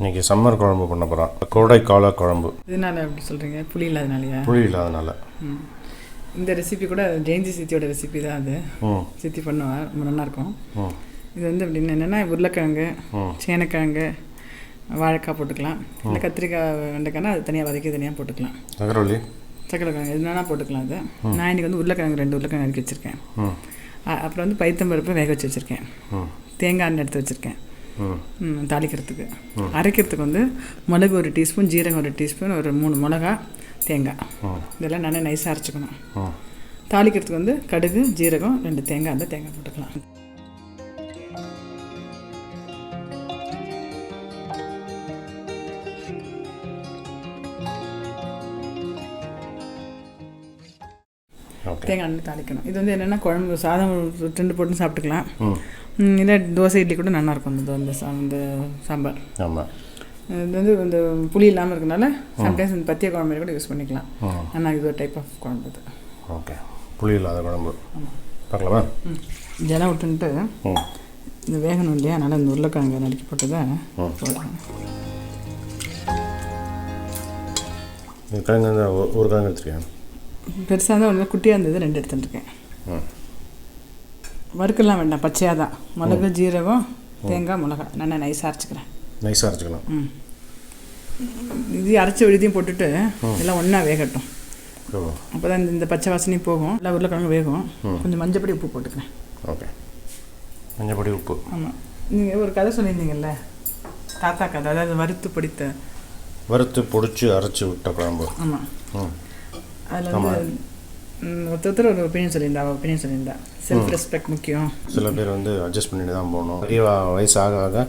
இன்றைக்கி சம்மர் குழம்பு பண்ண போகிறோம். கோடைக்கால குழம்பு. இதனால் எப்படி சொல்கிறீங்க? புளி இல்லாதனாலையா? புளி இல்லாதனால. இந்த ரெசிபி கூட ஜெயந்தி சித்தியோட ரெசிபி தான் அது. சித்தி பண்ணுவார், ரொம்ப நல்லாயிருக்கும். இது வந்து எப்படின்னா என்னென்னா, உருளைக்கிழங்கு, சேனக்கிழங்கு, வாழைக்காய் போட்டுக்கலாம். இல்லை கத்திரிக்காய் வெண்டைக்காய்னா அது தனியாக வதக்கி தனியாக போட்டுக்கலாம். சக்கரைக்கிழங்கு எது வேணால் போட்டுக்கலாம். அது நான் இன்றைக்கி வந்து உருளைக்கிழங்கு 2 உருளைக்கிழங்கு நறுக்கி வச்சுருக்கேன். அப்புறம் வந்து பைத்தம்பருப்பு வேக வச்சு வச்சுருக்கேன். தேங்காய் எண்ணெய் எடுத்து வச்சுருக்கேன் தாளிக்கிறதுக்கு. அரைக்கிறதுக்கு வந்து மிளகு 1 டீஸ்பூன், ஜீரகம் 1 டீஸ்பூன், ஒரு 3 மிளகா, தேங்காய் இதெல்லாம் நல்லா நைஸாக அரைச்சிக்கணும். தாளிக்கிறதுக்கு வந்து கடுகு, ஜீரகம், 2 தேங்காய், அந்த தேங்காய் போட்டுக்கலாம். தேங்காய் எண்ணெய் தாளிக்கணும். இது வந்து என்னென்னா, குழம்பு சாதம் 2 போட்டு சாப்பிட்டுக்கலாம். இல்லை தோசை இட்லி கூட நல்லாயிருக்கும் இந்த சாம்பார். ஆமாம். இது வந்து இந்த புளி இல்லாமல் இருக்கனால சம்டைம்ஸ் இந்த பத்திய குழம்பு கூட யூஸ் பண்ணிக்கலாம். ஆனால் இது ஒரு டைப் ஆஃப் குழம்பு இது. ஓகே, புளி இல்லாத குழம்பு பார்க்கலாமா? ஜலம் விட்டுன்ட்டு இது வேகணும் இல்லையா, அதனால் இந்த உருளைக்கிழங்கு நறுக்கி போட்டு தான் கிழங்கு. ஒரு கிழங்கு எடுத்துருக்கேன். பெருசாக தான் ஒன்று, குட்டியாக இருந்தது 2 எடுத்துட்டுருக்கேன். வறுக்கலாம் வேண்டாம், பச்சையாக தான். மிளகு, ஜீரகம், தேங்காய், மிளகா நல்லா நைஸாக அரைச்சிக்கிறேன். நைஸாக அரைச்சிக்கலாம். இது அரைச்சி விழுதியும் போட்டுட்டு எல்லாம் ஒன்றா வேகட்டும். அப்போ தான் இந்த பச்சை வாசனையும் போகும், எல்லாம் உருளைக்கிழங்கு வேகும். கொஞ்சம் மஞ்சப்பொடி, உப்பு போட்டுக்கிறேன். ஓகே, மஞ்சப்பொடி, உப்பு. ஆமாம். நீங்கள் ஒரு கதை சொல்லியிருந்தீங்கல்ல, தாத்தா கதை, அதாவது வறுத்து பொடிச்சு அரைச்சி விட்ட குழம்பு. ஆமாம். அதில் வந்து ஒருத்தர் ஒரு ஒப்பீனியன் சொல்லியிருந்தா செல்ஃப் ரெஸ்பெக்ட் முக்கியம். சில பேர் வந்து அட்ஜஸ்ட் பண்ணிட்டு தான் போகணும், பெரிய வயசு ஆக ஆக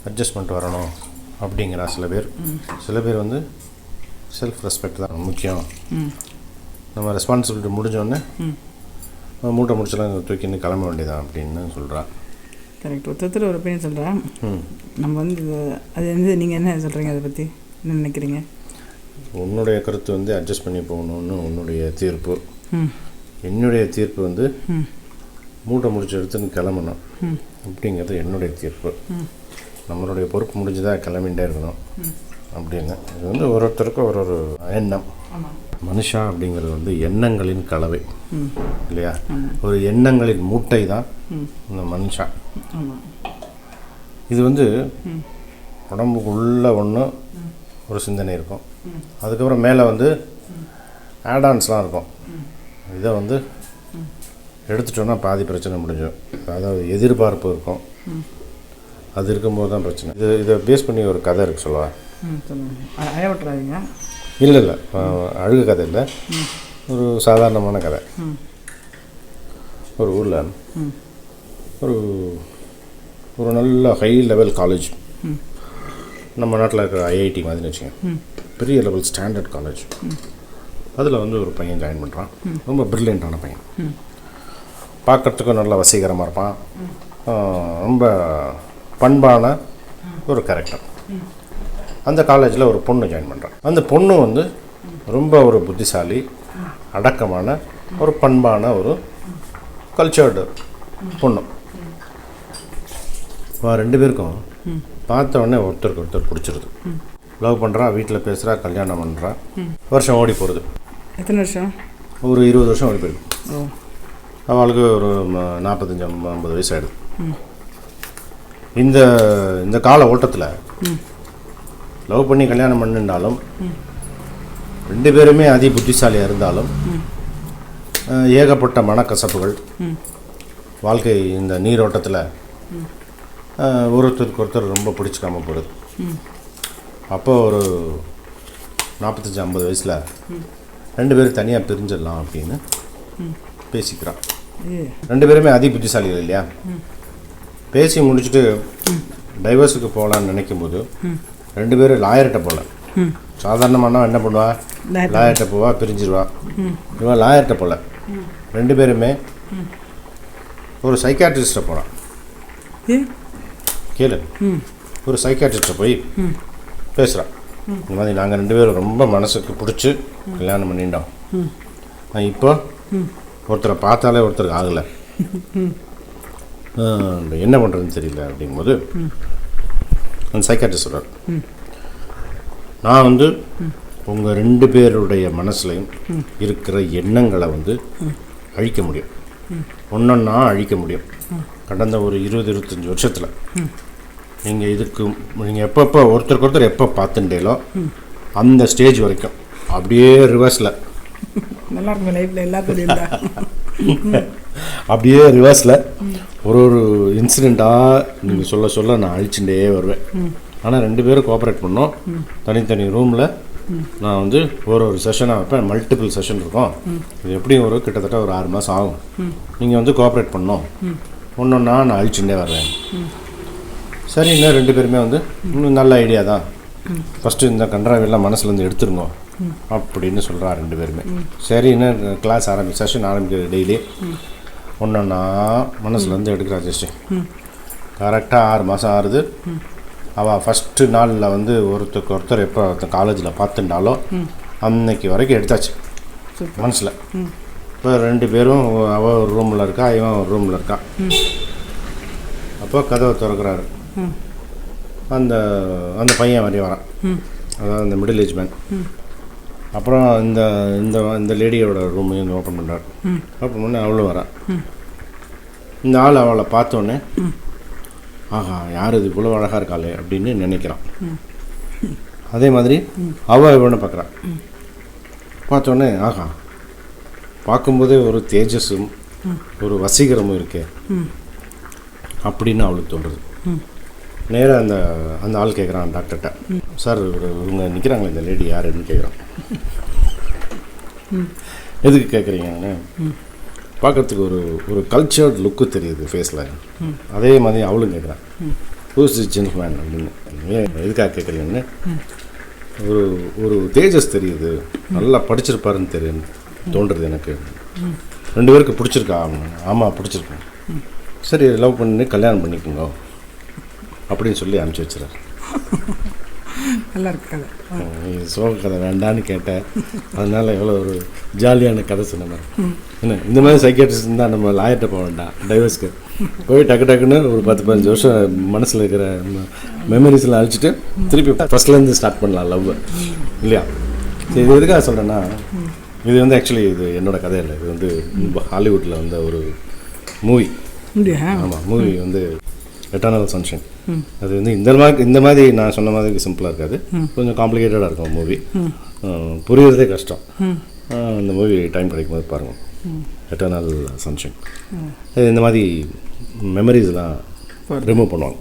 அட்ஜஸ்ட்மெண்ட் வரணும் அப்படிங்கிறா சில பேர். சில பேர் வந்து செல்ஃப் ரெஸ்பெக்ட் தான் முக்கியம், நம்ம ரெஸ்பான்சிபிலிட்டி முடிஞ்சோடனே மூட்டை முடிச்சலாம் தூக்கின்னு கிளம்ப வேண்டியதான் அப்படின்னு சொல்கிறா. கரெக்ட். ஒருத்தர் ஒரு ஒப்பீனியன் சொல்கிறா. நம்ம வந்து அது வந்து நீங்கள் என்ன சொல்கிறீங்க, அதை பற்றி என்ன நினைக்கிறீங்க? உன்னுடைய கருத்து வந்து அட்ஜஸ்ட் பண்ணி போகணுன்னு உன்னுடைய தீர்ப்பு. என்னுடைய தீர்ப்பு வந்து மூட்டை முடிச்சு எடுத்துன்னு கிளம்பணும் அப்படிங்கிறது என்னுடைய தீர்ப்பு. நம்மளுடைய பொறுப்பு முடிஞ்சுதான் கிளம்பிகிட்டே இருக்கணும் அப்படின்னு. இது வந்து ஒருத்தருக்கும் ஒரு எண்ணம். மனுஷா அப்படிங்கிறது வந்து எண்ணங்களின் கலவை இல்லையா? ஒரு எண்ணங்களின் மூட்டை தான் இந்த மனுஷா. இது வந்து உடம்புக்குள்ள ஒன்று ஒரு சிந்தனை இருக்கும், அதுக்கப்புறம் மேலே வந்து ஆடான்ஸ்லாம் இருக்கும். இதை வந்து எடுத்துட்டோன்னா பாதி பிரச்சனை முடிஞ்சிடும். அதாவது எதிர்பார்ப்பு இருக்கும், அது இருக்கும்போது தான் பிரச்சனை. இதை பேஸ் பண்ணி ஒரு கதை இருக்குது சொல்லவா? விட்டுறாதீங்க. இல்லை அழுகு கதை இல்லை, ஒரு சாதாரணமான கதை. ஒரு ஊரில் ஒரு நல்ல ஹை லெவல் காலேஜ், நம்ம நாட்டில் இருக்கிற ஐஐடி மாதிரி வச்சுக்கோங்க, பெரிய லெவல் ஸ்டாண்டர்ட் காலேஜ். அதில் வந்து ஒரு பையன் ஜாயின் பண்ணுறான். ரொம்ப ப்ரில்லியண்ட்டான பையன், பார்க்குறதுக்கும் நல்லா வசீகரமாக இருப்பான், ரொம்ப பண்பான ஒரு கேரக்டர். அந்த காலேஜில் ஒரு பொண்ணு ஜாயின் பண்ணுறான். அந்த பொண்ணு வந்து ரொம்ப ஒரு புத்திசாலி, அடக்கமான, ஒரு பண்பான, ஒரு கல்ச்சர்டு பொண்ணு. 2 பேருக்கும் பார்த்த உடனே ஒருத்தருக்கு ஒருத்தர் பிடிச்சிருது. லவ் பண்ணுறா, வீட்டில் பேசுகிறா, கல்யாணம் பண்ணுறா. வருஷம் ஓடி போகிறது. எத்தனை வருஷம்? ஒரு 20 வருஷம் ஓடி போயிருக்கு. அவளுக்கு ஒரு 45-50 வயசு ஆகிடுது. இந்த கால ஓட்டத்தில் லவ் பண்ணி கல்யாணம் பண்ணிருந்தாலும் 2 பேருமே அதி புத்திசாலியாக இருந்தாலும் ஏகப்பட்ட மனக்கசப்புகள் வாழ்க்கை இந்த நீரோட்டத்தில் ஒருத்தருக்கு ஒருத்தர் ரொம்ப பிடிச்சிக்காம போகிறது. அப்போ ஒரு 45-50 வயசில் 2 பேரும் தனியாக பிரிஞ்சிடலாம் அப்படின்னு பேசிக்கிறான். 2 பேருமே அதி புத்திசாலிகள் இல்லையா? பேசி முடிச்சுட்டு டைவர்ஸுக்கு போகலான்னு நினைக்கும் போது 2 பேரும் லாயர்கிட்ட போகல. சாதாரணமான என்ன பண்ணுவா, லாயர்கிட்ட போவா, பிரிஞ்சிருவா. இவன் லாயர்கிட்ட போகல. 2 பேருமே ஒரு சைக்காட்ரிஸ்ட்டை போகிறான். கேளு, ஒரு சைக்காட்ரிஸ்ட்டை போய் பேசுகிறான். இந்த மாதிரி நாங்கள் 2 பேரும் ரொம்ப மனசுக்கு பிடிச்சி கல்யாணம் பண்ணிட்டோம், இப்போ ஒருத்தரை பார்த்தாலே ஒருத்தருக்கு ஆகலை, என்ன பண்ணுறதுன்னு தெரியல அப்படிங்கும்போது அந்த சைக்காட்ரிஸ்ட் சொல்கிறார், நான் வந்து உங்கள் 2 பேருடைய மனசுலையும் இருக்கிற எண்ணங்களை வந்து அழிக்க முடியும், ஒன்றொன்னா அழிக்க முடியும். கடந்த ஒரு 20-25 வருஷத்தில் நீங்கள் நீங்கள் எப்பப்போ ஒருத்தருக்கு ஒருத்தர் எப்போ பார்த்துட்டேலோ அந்த ஸ்டேஜ் வரைக்கும் அப்படியே ரிவர்ஸில் நல்லா இருக்கும் லைஃப்பில் எல்லாத்துலேயும் அப்படியே ரிவர்ஸில் ஒரு இன்சிடெண்ட்டாக நீங்கள் சொல்ல நான் அழிச்சுட்டே வருவேன். ஆனால் 2 பேரும் கோஆப்ரேட் பண்ணோம். தனித்தனி ரூமில் நான் வந்து ஒரு செஷனாக வைப்பேன், மல்டிபிள் செஷன் இருக்கும். இது எப்படியும் கிட்டத்தட்ட ஒரு 6 மாதம் ஆகும். நீங்கள் வந்து கோஆப்ரேட் பண்ணோம், ஒன்றொன்னா நான் அழிச்சுட்டே வருவேன். சரி, இன்னும் 2 பேருமே வந்து இன்னும் நல்ல ஐடியா தான், ஃபஸ்ட்டு இந்த கன்றாவெல்லாம் மனசுலேருந்து எடுத்துருங்க அப்படின்னு சொல்கிறா 2 பேருமே. சரி, இன்னும் கிளாஸ் செஷன் ஆரம்பிக்கிறது டெய்லி ஒன்றொன்னா மனசுலேருந்து எடுக்கிறா ஜஸ்ட்டு. கரெக்டாக 6 மாதம் ஆகுது. அவள் ஃபஸ்ட்டு நாளில் வந்து ஒருத்தர் எப்போ காலேஜில் பார்த்துட்டாலோ அன்னைக்கு வரைக்கும் எடுத்தாச்சு மனசில். இப்போ 2 பேரும் அவள் ஒரு ரூமில் இருக்கா, இவன் ஒரு ரூமில் இருக்கான். அப்போ கதவை திறக்கிறாரு. அந்த அந்த பையன் வரைய வரான், அதாவது அந்த மிடில் ஏஜ் மேன். அப்புறம் இந்த இந்த இந்த லேடியோட ரூமையும் ஓப்பன் பண்ணுறாரு. ஓப்பன் பண்ணி அவளும் வரான். இந்த ஆள் அவளை பார்த்தோன்னே, ஆஹா, யார் இது இவ்வளோ அழகாக இருக்காளே அப்படின்னு நினைக்கிறான். அதே மாதிரி அவள் இவனை பார்க்குறான். பார்த்தோன்னே, ஆஹா, பார்க்கும்போதே ஒரு தேஜஸும் ஒரு வசீகரமும் இருக்கே அப்படின்னு அவளுக்கு தோன்றுது. நேராக அந்த ஆள் கேட்குறான் டாக்டர்கிட்ட, சார் இவங்க நிற்கிறாங்களே இந்த லேடி யாருன்னு கேட்குறான். எதுக்கு கேட்குறீங்கன்னு, பார்க்குறதுக்கு ஒரு கல்ச்சர்ட் லுக்கு தெரியுது ஃபேஸில். அதே மாதிரி அவளும் கேட்குறான், ஹூஸ் திஸ் ஜென்டில்மேன் அப்படின்னு. எதுக்காக கேட்குறீங்கன்னு, ஒரு தேஜஸ் தெரியுது, நல்லா படிச்சிருப்பாருன்னு தோன்றுறது எனக்கு. 2 பேருக்கு பிடிச்சிருக்கா? ஆமாம் பிடிச்சிருக்கேன். சரி, லவ் பண்ணி கல்யாணம் பண்ணிக்கோங்க அப்படின்னு சொல்லி அனுப்பிச்சி வச்சுறாரு. நல்லா இருக்கு கதை. சோக கதை வேண்டான்னு கேட்டேன், அதனால எவ்வளோ ஒரு ஜாலியான கதை சொன்ன. என்ன இந்த மாதிரி சைக்கியாட்ரிஸ்ட் இருந்தால் நம்ம லாயர்கிட்ட போக வேண்டாம், டைவர்ஸ்க்கு போய் டக்குன்னு ஒரு 10-15 வருஷம் மனசில் இருக்கிற மெமரிஸ்லாம் அழிச்சிட்டு திருப்பி ஃபஸ்ட்லேருந்து ஸ்டார்ட் பண்ணலாம் லவ், இல்லையா? சரி, இது எதுக்காக சொல்கிறேன்னா, இது வந்து ஆக்சுவலி இது என்னோட கதை இல்லை, இது வந்து ஹாலிவுட்டில் வந்த ஒரு மூவி. ஆமாம், மூவி வந்து எட்டர்னல் சன்ஷைன். அது வந்து இந்த மாதிரி நான் சொன்ன மாதிரி சிம்பிளாக இருக்காது, கொஞ்சம் காம்ப்ளிகேட்டடாக இருக்கும் மூவி, புரியுறதே கஷ்டம். இந்த மூவி டைம் கிடைக்கும் போது பாருங்கள், எட்டர்னல் சன்ஷைன். இந்த மாதிரி மெமரிஸ்லாம் ரிமூவ் பண்ணுவாங்க.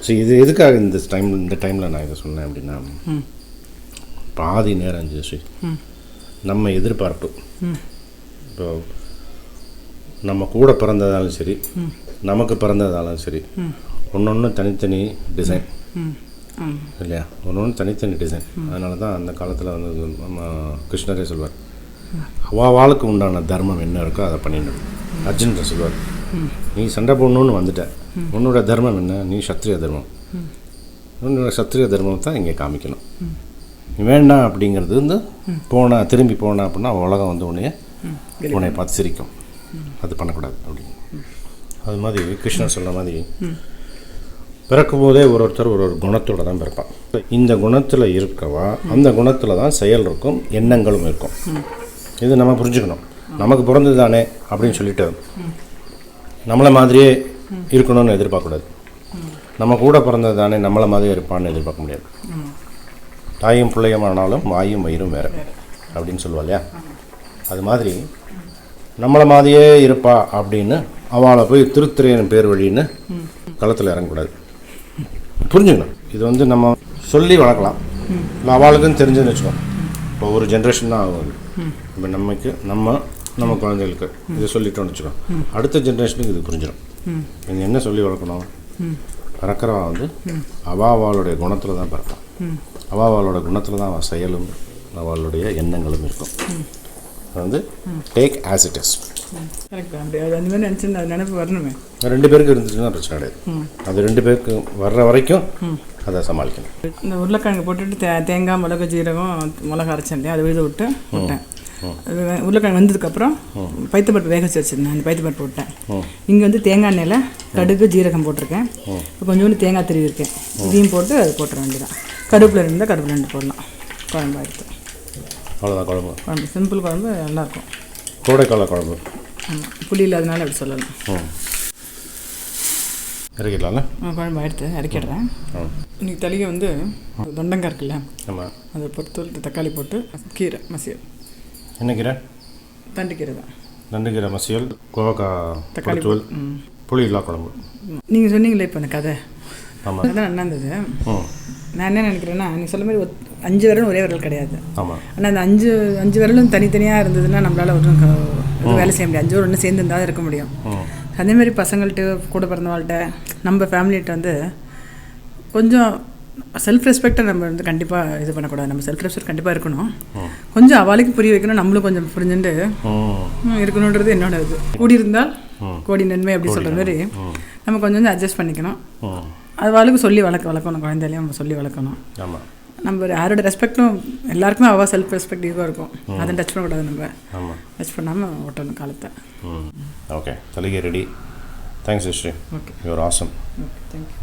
ஸோ இது எதுக்காக இந்த டைமில் நான் இதை சொன்னேன் அப்படின்னா, பாதி நேரம் ஜெஸ்ரீ நம்ம எதிர்பார்ப்பு, இப்போ நம்ம கூட பிறந்ததாலும் சரி, நமக்கு பிறந்ததாலும் சரி, ஒன்று தனித்தனி டிசைன் இல்லையா? ஒன்று தனித்தனி டிசைன். அதனால தான் அந்த காலத்தில் வந்து நம்ம கிருஷ்ணரே சொல்வார், அவாளுக்கு உண்டான தர்மம் என்ன இருக்கோ அதை பண்ணிடணும். அர்ஜுன்கிட்ட சொல்வார், நீ சண்டை போடணுன்னு வந்துட்ட, உன்னோட தர்மம் என்ன? நீ சத்திரிய தர்மம், உன்னோட சத்திரிய தர்மம் தான் இங்கே காமிக்கணும். வேண்டாம் அப்படிங்கிறது வந்து திரும்பி போனா அப்படின்னா உலகம் வந்து உன்னைய பார்த்து சிரிக்கும், அது பண்ணக்கூடாது அப்படின்னு. அது மாதிரி கிருஷ்ணர் சொல்கிற மாதிரி பிறக்கும் போதே ஒருத்தர் ஒரு குணத்தோடு தான் பிறப்பான். இந்த குணத்தில் இருக்கவா அந்த குணத்தில் தான் செயல் இருக்கும், எண்ணங்களும் இருக்கும். இது நம்ம புரிஞ்சுக்கணும். நமக்கு பிறந்தது தானே அப்படின்னு சொல்லிட்டு நம்மளை மாதிரியே இருக்கணும்னு எதிர்பார்க்கக்கூடாது. நம்ம கூட பிறந்தது தானே நம்மளை மாதிரியே இருப்பான்னு எதிர்பார்க்க முடியாது. தாயும் பிள்ளையமானாலும் வாயும் வயிறும் வேறு அப்படின்னு சொல்லுவா இல்லையா? அது மாதிரி நம்மளை மாதிரியே இருப்பா அப்படின்னு அவளை போய் திருத்துறையின் பேர் வழின்னு களத்தில் இறங்கக்கூடாது. புரிஞ்சுக்கணும். இது வந்து நம்ம சொல்லி வளர்க்கலாம், இல்லை அவளுக்குன்னு தெரிஞ்சுன்னு வச்சுக்கோம். இப்போ ஒரு ஜென்ரேஷன் தான் ஆகும். இப்போ நம்ம குழந்தைகளுக்கு இதை சொல்லிட்டோன்னு வச்சுக்கோம், அடுத்த ஜென்ரேஷனுக்கு இது புரிஞ்சிடும். நீங்கள் என்ன சொல்லி வளர்க்கணும்? பிறக்கிறவா வந்து அவளுடைய குணத்தில் தான் பிறப்பான், அவளோட குணத்தில் தான் அவள் செயலும் அவளுடைய எண்ணங்களும் இருக்கும். அது வந்து டேக் ஆஸ் இட் இஸ். கரெக்டாக அப்படி அது அந்த மாதிரி நினச்சிருந்தா அது நினைப்பு வரணுமே. 2 பேருக்கு இருந்துச்சுன்னா பிரச்சனை கிடையாது. அது 2 பேருக்கு வர்ற வரைக்கும் அதை சமாளிக்கணும். இந்த உருளைக்கிழங்கு போட்டுட்டு தேங்காய், மிளகு, ஜீரகம், மிளகா அரைச்சேன் இல்லையா, அதை விழுத விட்டேன். உருளைக்கிழங்கு வந்ததுக்கப்புறம் பைத்தப்பருப்பு வேக வச்சு வச்சுருந்தேன். அந்த பைத்தப்பருப்பு போட்டேன். இங்கே வந்து தேங்காய் எண்ணெயில் கடுகு ஜீரகம் போட்டிருக்கேன். இப்போ கொஞ்சோண்டு தேங்காய் திருவி இருக்கேன். இதையும் போட்டு அது போட்டுற வேண்டியதான். கருவேப்பிலை இருந்தால் கருவேப்பிலை ரெண்டு போடலாம். குழம்பு ஆகிடுது. அவ்வளோதான் குழம்பு. குழம்பு சிம்பிள் குழம்பு நல்லாயிருக்கும். கோடைக்கால குழம்பு. ஆமாம், புளி இல்லாதனால அப்படி சொல்லலாம். இறக்கிடலாம்ல? குழம்பு ஆகிடுது, இறக்கிடுறேன். இன்றைக்கி தளிகை வந்து தொண்டங்காய் இருக்குல்ல, ஆமாம், அதை பொறுத்து தக்காளி போட்டு கீரை மசியல். என்ன கீரை? தண்டுக்கீரை தான். தண்டுக்கீரை மசியல், கோவக்காய் தக்காளி தூள், புளி இல்லா குழம்பு. நீங்கள் சொன்னீங்களே இப்போ அந்த கதை. ஆமாம், அதுதான் நல்லா இருந்தது. நான் என்ன நினைக்கிறேன்னா, நீங்கள் சொல்ல மாதிரி 5 விரலும் ஒரே விரல் கிடையாது. ஆமாம். ஆனால் அந்த 5 விரலும் தனித்தனியாக இருந்ததுன்னா நம்மளால் ஒன்றும் வேலை செய்ய முடியாது. 5 விரல் ஒன்று சேர்ந்து இருந்தால் தான் இருக்க முடியும். அதேமாதிரி பசங்கள்கிட்ட கூட பிறந்தவாள்கிட்ட நம்ம ஃபேமிலிகிட்ட வந்து கொஞ்சம் செல்ஃப் ரெஸ்பெக்டை நம்ம வந்து கண்டிப்பாக இது பண்ணக்கூடாது. நம்ம செல்ஃப் ரெஸ்பெக்ட் கண்டிப்பாக இருக்கணும். கொஞ்சம் அவளுக்கு புரிய வைக்கணும், நம்மளும் கொஞ்சம் புரிஞ்சுட்டு இருக்கணுன்றது என்னோட இது. கூடியிருந்தால் கோடி நன்மை அப்படி சொல்கிற மாதிரி நம்ம கொஞ்சம் அட்ஜஸ்ட் பண்ணிக்கணும். அது அவளுக்கு சொல்லி வளர்க்கணும். குழந்தையிலையும் நம்ம சொல்லி வளர்க்கணும். நம்ம யாரோட ரெஸ்பெக்டும் எல்லாருக்குமே அவள் செல்ஃப் ரெஸ்பெக்ட் ஈகோ இருக்கும். அதை டச் பண்ணக்கூடாது. நம்ம டச் பண்ணாமல் ஓட்டணும் காலத்தை. ஓகே, தலிகை ready. Thanks Sri. Okay, you are awesome. Okay, thank you.